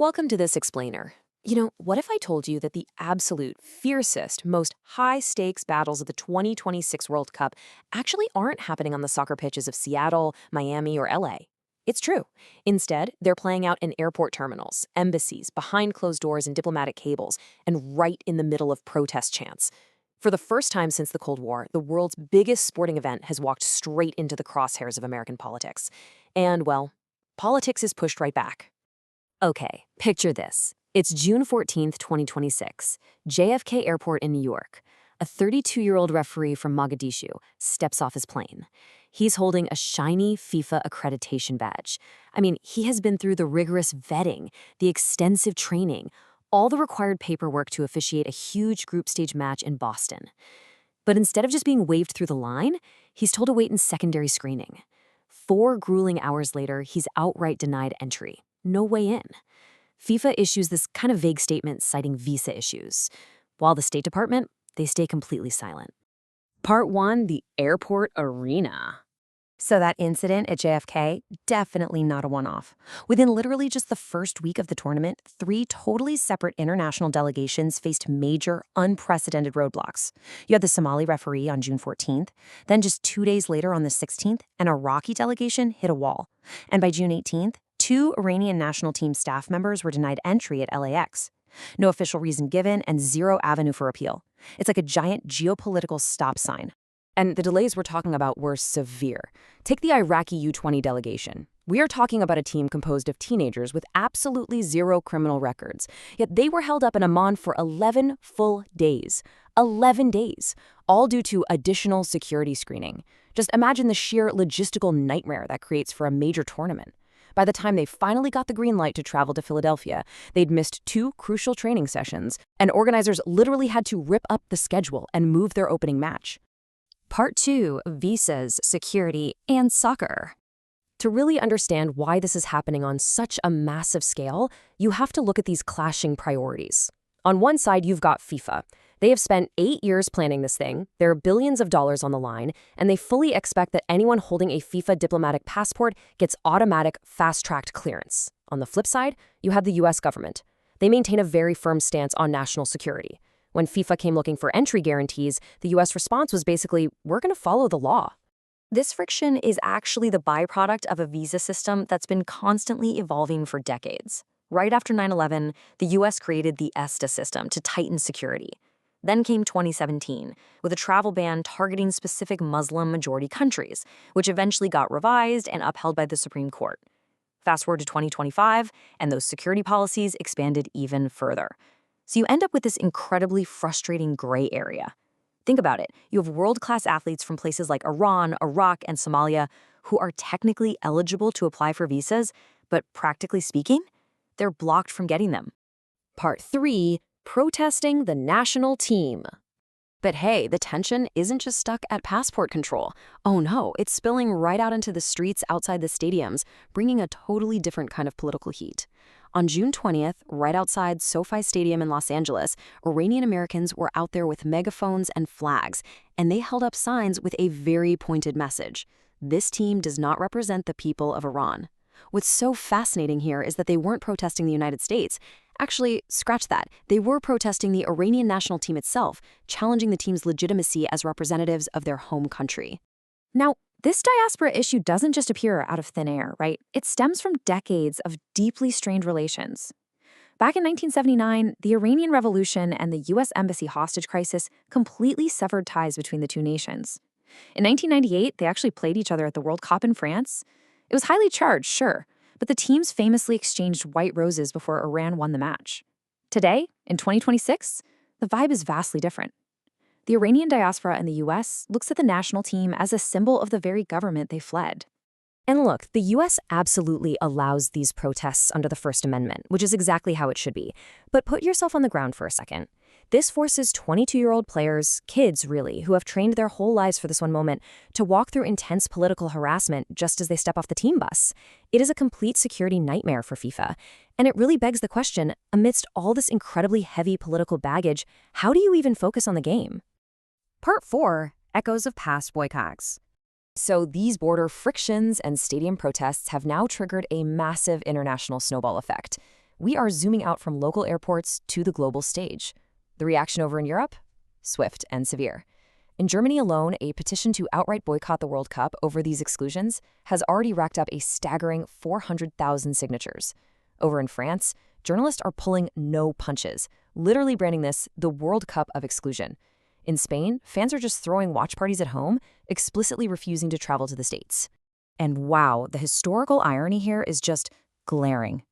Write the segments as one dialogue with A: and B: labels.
A: Welcome to this explainer. What if I told you that the absolute fiercest, most high-stakes battles of the 2026 World Cup actually aren't happening on the soccer pitches of Seattle, Miami, or LA? It's true. Instead, they're playing out in airport terminals, embassies, behind closed doors and diplomatic cables, and right in the middle of protest chants. For the first time since the Cold War, the world's biggest sporting event has walked straight into the crosshairs of American politics. And, well, politics is pushed right back. Okay, picture this. It's June 14th, 2026, JFK Airport in New York. A 32-year-old referee from Mogadishu steps off his plane. He's holding a shiny FIFA accreditation badge. He has been through the rigorous vetting, the extensive training, all the required paperwork to officiate a huge group stage match in Boston. But instead of just being waved through the line, he's told to wait in secondary screening. 4 grueling hours later, he's outright denied entry. No way in. FIFA issues this kind of vague statement citing visa issues, while the State Department, they stay completely silent. Part 1, the airport arena.
B: So that incident at JFK, definitely not a one-off. Within literally just the first week of the tournament, 3 totally separate international delegations faced major, unprecedented roadblocks. You had the Somali referee on June 14th, then just 2 days later on the 16th, an Iraqi delegation hit a wall. And by June 18th, 2 Iranian national team staff members were denied entry at LAX. No official reason given and 0 avenue for appeal. It's like a giant geopolitical stop sign.
A: And the delays we're talking about were severe. Take the Iraqi U-20 delegation. We are talking about a team composed of teenagers with absolutely 0 criminal records. Yet they were held up in Amman for 11 full days. 11 days, all due to additional security screening. Just imagine the sheer logistical nightmare that creates for a major tournament. By the time they finally got the green light to travel to Philadelphia, they'd missed 2 crucial training sessions, and organizers literally had to rip up the schedule and move their opening match.
B: Part 2, visas, security, and soccer.
A: To really understand why this is happening on such a massive scale, you have to look at these clashing priorities. On one side, you've got FIFA. They have spent 8 years planning this thing, there are billions of dollars on the line, and they fully expect that anyone holding a FIFA diplomatic passport gets automatic, fast-tracked clearance. On the flip side, you have the US government. They maintain a very firm stance on national security. When FIFA came looking for entry guarantees, the US response was basically, we're going to follow the law.
B: This friction is actually the byproduct of a visa system that's been constantly evolving for decades. Right after 9/11, the US created the ESTA system to tighten security. Then came 2017, with a travel ban targeting specific Muslim-majority countries, which eventually got revised and upheld by the Supreme Court. Fast forward to 2025, and those security policies expanded even further. So you end up with this incredibly frustrating gray area. Think about it. You have world-class athletes from places like Iran, Iraq, and Somalia who are technically eligible to apply for visas, but practically speaking, they're blocked from getting them.
A: Part 3, protesting the national team. But hey, the tension isn't just stuck at passport control. Oh no, it's spilling right out into the streets outside the stadiums, bringing a totally different kind of political heat. On June 20th, right outside SoFi Stadium in Los Angeles, Iranian Americans were out there with megaphones and flags, and they held up signs with a very pointed message. This team does not represent the people of Iran. What's so fascinating here is that they weren't protesting the United States. Actually, scratch that. They were protesting the Iranian national team itself, challenging the team's legitimacy as representatives of their home country.
B: Now, this diaspora issue doesn't just appear out of thin air, right? It stems from decades of deeply strained relations. Back in 1979, the Iranian Revolution and the U.S. Embassy hostage crisis completely severed ties between the 2 nations. In 1998, they actually played each other at the World Cup in France. It was highly charged, sure, but the teams famously exchanged white roses before Iran won the match. Today, in 2026, the vibe is vastly different. The Iranian diaspora in the U.S. looks at the national team as a symbol of the very government they fled.
A: And look, the U.S. absolutely allows these protests under the First Amendment, which is exactly how it should be. But put yourself on the ground for a second. This forces 22-year-old players, kids really, who have trained their whole lives for this one moment, to walk through intense political harassment just as they step off the team bus. It is a complete security nightmare for FIFA. And it really begs the question, amidst all this incredibly heavy political baggage, how do you even focus on the game? Part 4, echoes of past boycotts. So these border frictions and stadium protests have now triggered a massive international snowball effect. We are zooming out from local airports to the global stage. The reaction over in Europe? Swift and severe. In Germany alone, a petition to outright boycott the World Cup over these exclusions has already racked up a staggering 400,000 signatures. Over in France, journalists are pulling no punches, literally branding this the World Cup of exclusion. In Spain, fans are just throwing watch parties at home, explicitly refusing to travel to the States. And wow, the historical irony here is just glaring.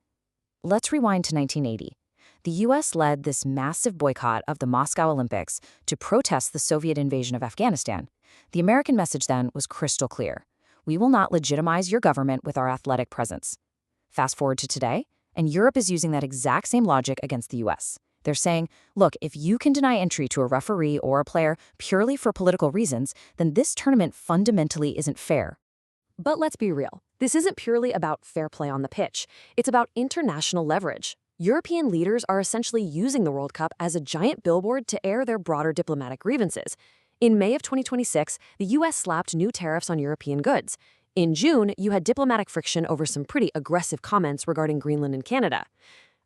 A: Let's rewind to 1980. The U.S. led this massive boycott of the Moscow Olympics to protest the Soviet invasion of Afghanistan. The American message then was crystal clear. We will not legitimize your government with our athletic presence. Fast forward to today, and Europe is using that exact same logic against the U.S. They're saying, look, if you can deny entry to a referee or a player purely for political reasons, then this tournament fundamentally isn't fair. But let's be real. This isn't purely about fair play on the pitch. It's about international leverage. European leaders are essentially using the World Cup as a giant billboard to air their broader diplomatic grievances. In May of 2026, the U.S. slapped new tariffs on European goods. In June, you had diplomatic friction over some pretty aggressive comments regarding Greenland and Canada.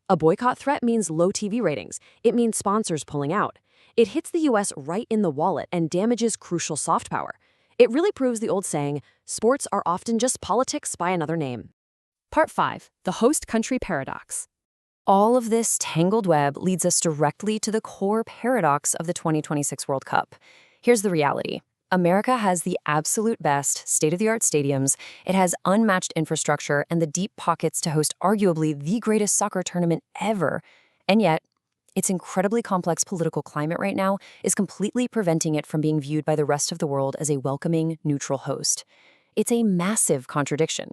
A: A boycott threat means low TV ratings. It means sponsors pulling out. It hits the U.S. right in the wallet and damages crucial soft power. It really proves the old saying, sports are often just politics by another name. Part 5. The Host Country Paradox. All of this tangled web leads us directly to the core paradox of the 2026 World Cup. Here's the reality. America has the absolute best state-of-the-art stadiums, it has unmatched infrastructure, and the deep pockets to host arguably the greatest soccer tournament ever. And yet, its incredibly complex political climate right now is completely preventing it from being viewed by the rest of the world as a welcoming, neutral host. It's a massive contradiction.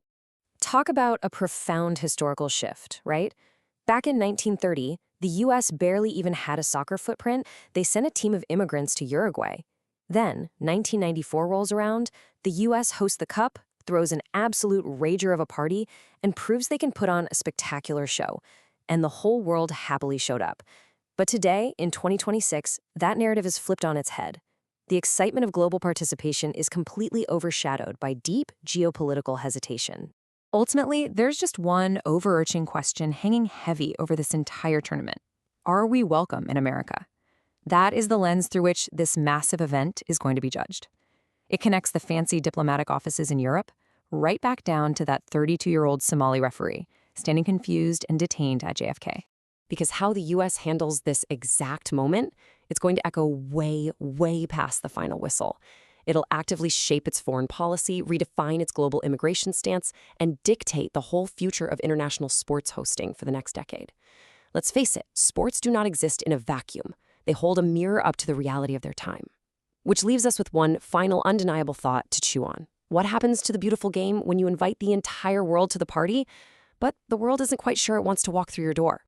A: Talk about a profound historical shift, right? Back in 1930, the U.S. barely even had a soccer footprint. They sent a team of immigrants to Uruguay. Then, 1994 rolls around, the U.S. hosts the Cup, throws an absolute rager of a party, and proves they can put on a spectacular show. And the whole world happily showed up. But today, in 2026, that narrative is flipped on its head. The excitement of global participation is completely overshadowed by deep geopolitical hesitation. Ultimately, there's just one overarching question hanging heavy over this entire tournament. Are we welcome in America? That is the lens through which this massive event is going to be judged. It connects the fancy diplomatic offices in Europe right back down to that 32-year-old Somali referee standing confused and detained at JFK. Because how the U.S. handles this exact moment, it's going to echo way, way past the final whistle. It'll actively shape its foreign policy, redefine its global immigration stance, and dictate the whole future of international sports hosting for the next decade. Let's face it, sports do not exist in a vacuum. They hold a mirror up to the reality of their time. Which leaves us with one final undeniable thought to chew on. What happens to the beautiful game when you invite the entire world to the party, but the world isn't quite sure it wants to walk through your door?